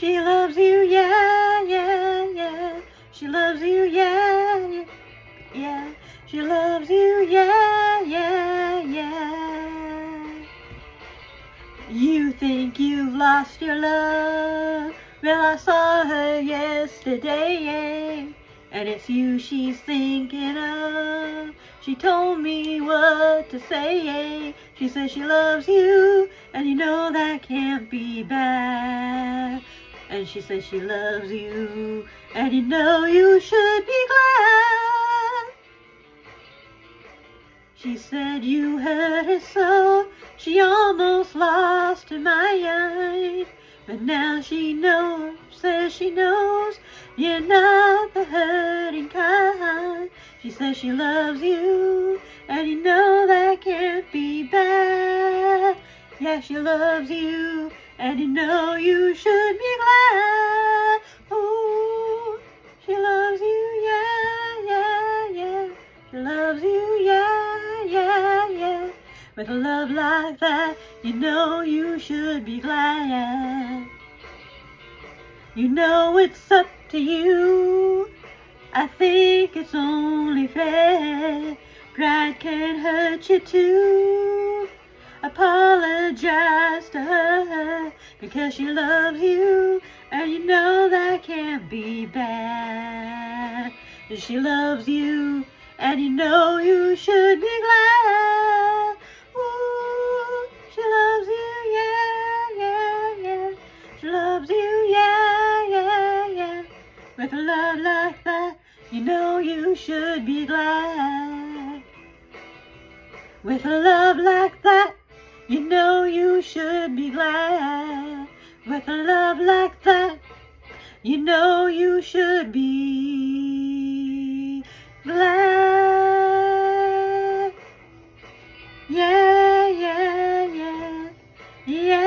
She loves you, yeah, yeah, yeah. She loves you, yeah, yeah, yeah. She loves you, yeah, yeah, yeah. You think you've lost your love? Well, I saw her yesterday, and it's you she's thinking of. She told me what to say. She says she loves you, and you know that can't be bad. And she says she loves you, and you know you should be glad. She said you hurt her so, she almost lost her mind. But now she knows, says she knows, you're not the hurting kind. She says she loves you, and you know that can't be bad. Yeah, she loves you, and you know you should be glad. Ooh, she loves you, yeah, yeah, yeah. She loves you, yeah, yeah, yeah. With a love like that, you know you should be glad. You know it's up to you. I think it's only fair. Pride can hurt you too. Apologize to her because she loves you, and you know that can't be bad. She loves you, and you know you should be glad. Ooh, she loves you, yeah, yeah, yeah. She loves you, yeah, yeah, yeah. With a love like that, you know you should be glad. With a love like that, you know you should be glad. With a love like that, you know you should be glad. Yeah, yeah, yeah, yeah.